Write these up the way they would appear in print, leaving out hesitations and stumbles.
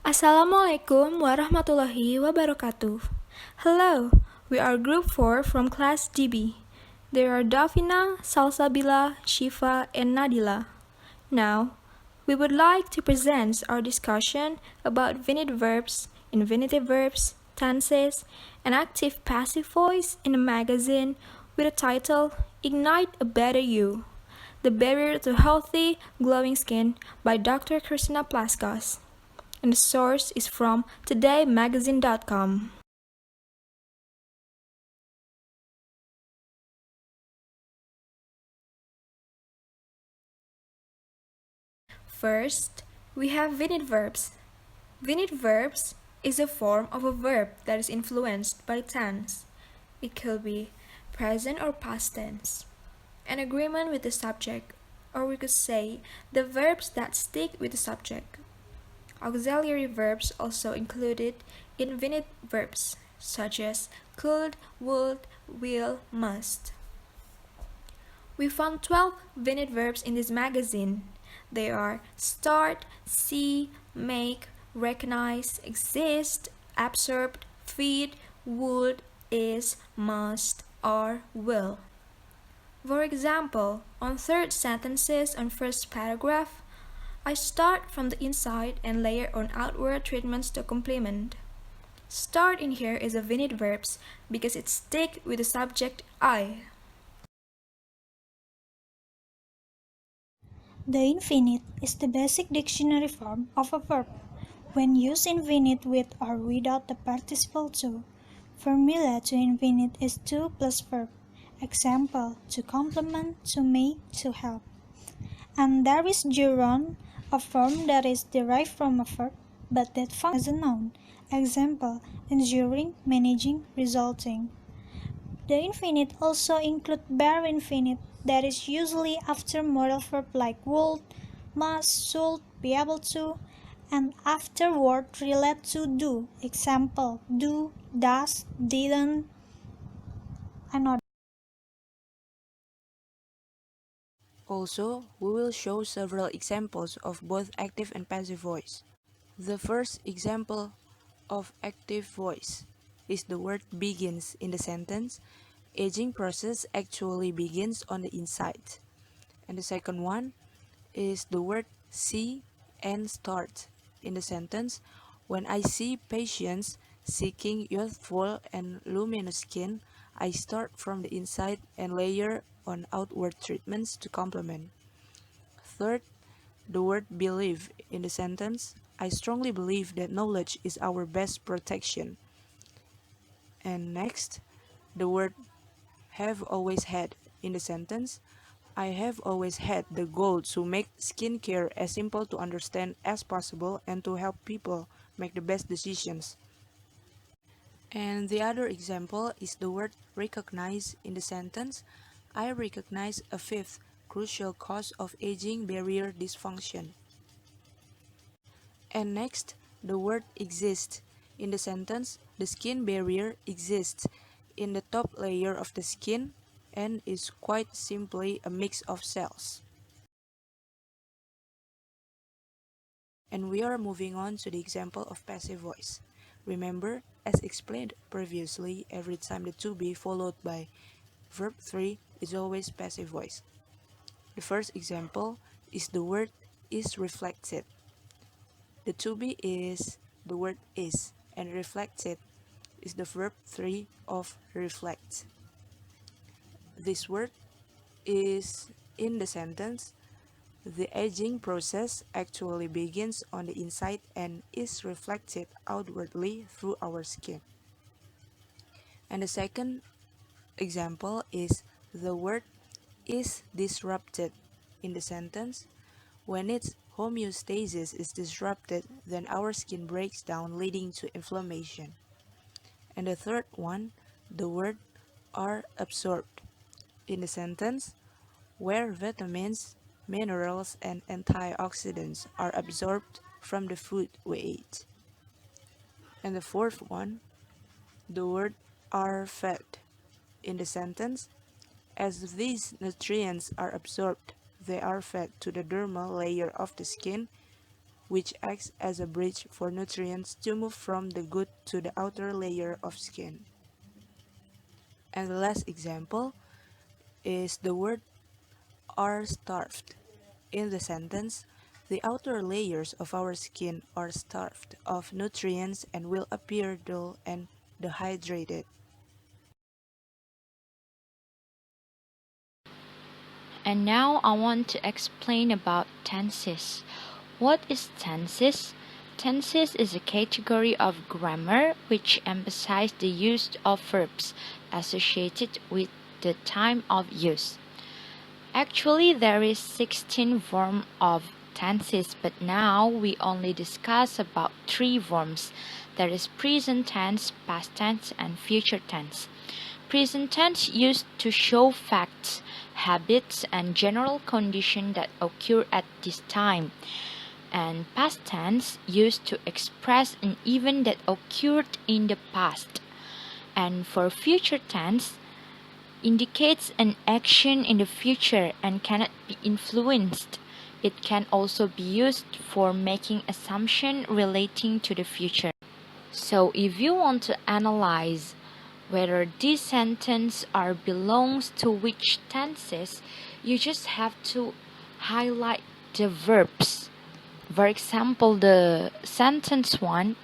Assalamualaikum warahmatullahi wabarakatuh. Hello, we are Group 4 from Class DB. There are Davina, Salsabillah, Syifa, and Nadila. Now, we would like to present our discussion about finite verbs, infinitive verbs, tenses, and active passive voice in a magazine with the title Ignite a Better You, The Barrier to Healthy, Glowing Skin by Dr. Christina Plaskas. And the source is from todaymagazine.com. First, we have finite verbs. Finite verbs is a form of a verb that is influenced by tense. It could be present or past tense. An agreement with the subject, or we could say the verbs that stick with the subject. Auxiliary verbs also included in finite verbs, such as could, would, will, must. We found 12 finite verbs in this magazine. They are start, see, make, recognize, exist, absorb, feed, would, is, must, are, will. For example, on third sentences on first paragraph, I start from the inside and layer on outward treatments to complement. Start in here is a finite verbs because it stick with the subject I. The infinite is the basic dictionary form of a verb. When used infinite with or without the participle to, formula to infinite is to plus verb. Example, to complement, to make, to help. And there is gerund, a form that is derived from a verb, but that functions as a noun. Example, ensuring, managing, resulting. The infinite also include bare infinite that is usually after modal verb like would, must, should, be able to, and after word relate to do. Example, do, does, didn't, and other. Also, we will show several examples of both active and passive voice. The first example of active voice is the word begins in the sentence. Aging process actually begins on the inside. And the second one is the word see and start in the sentence. When I see patients seeking youthful and luminous skin, I start from the inside and layer on outward treatments to complement. Third, the word believe in the sentence. I strongly believe that knowledge is our best protection. And next, the word have always had in the sentence. I have always had the goal to make skincare as simple to understand as possible and to help people make the best decisions. And the other example is the word recognize in the sentence. I recognize a fifth crucial cause of aging barrier dysfunction. And next, the word exist in the sentence. The skin barrier exists in the top layer of the skin and is quite simply a mix of cells. And we are moving on to the example of passive voice. Remember, as explained previously, every time the to be followed by verb 3 is always passive voice. The first example is the word is reflected. The to be is the word is, and reflected is the verb 3 of reflect. This word is in the sentence. The aging process actually begins on the inside and is reflected outwardly through our skin. And the second example is the word is disrupted in the sentence. When its homeostasis is disrupted, then our skin breaks down, leading to inflammation. And the third one, the word are absorbed in the sentence. Where vitamins, minerals, and antioxidants are absorbed from the food we eat. And the fourth one, the word are fed in the sentence. As these nutrients are absorbed, they are fed to the dermal layer of the skin, which acts as a bridge for nutrients to move from the gut to the outer layer of skin. And the last example is the word are starved. In the sentence, the outer layers of our skin are starved of nutrients and will appear dull and dehydrated. And now I want to explain about tenses. What is tenses? Tenses is a category of grammar which emphasizes the use of verbs associated with the time of use. Actually, there is 16 forms of tenses, but now we only discuss about 3 forms. There is present tense, past tense, and future tense. Present tense used to show facts, habits, and general conditions that occur at this time. And past tense used to express an event that occurred in the past. And for future tense, indicates an action in the future and cannot be influenced. It can also be used for making assumptions relating to the future. So if you want to analyze whether this sentence belongs to which tenses, you just have to highlight the verbs. For example, the sentence 1,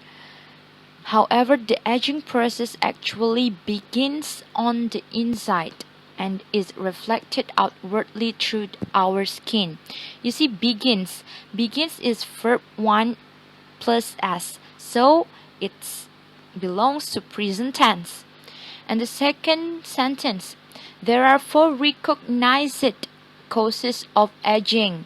however, the aging process actually begins on the inside and is reflected outwardly through our skin. You see, begins. Begins is verb 1 plus s, so it belongs to present tense. And the second sentence, there are 4 recognized causes of aging: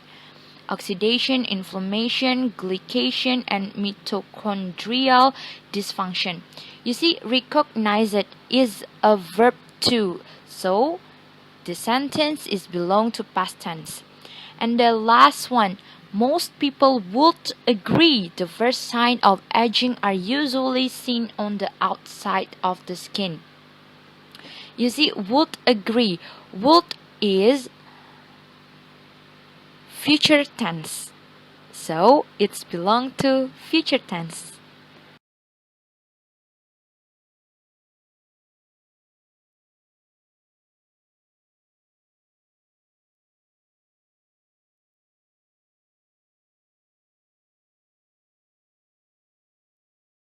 oxidation, inflammation, glycation, and mitochondrial dysfunction. You see, recognized is a verb too, so the sentence is belong to past tense. And the last one, most people would agree the first signs of aging are usually seen on the outside of the skin. You see, would agree. Would is future tense, so it's belong to future tense.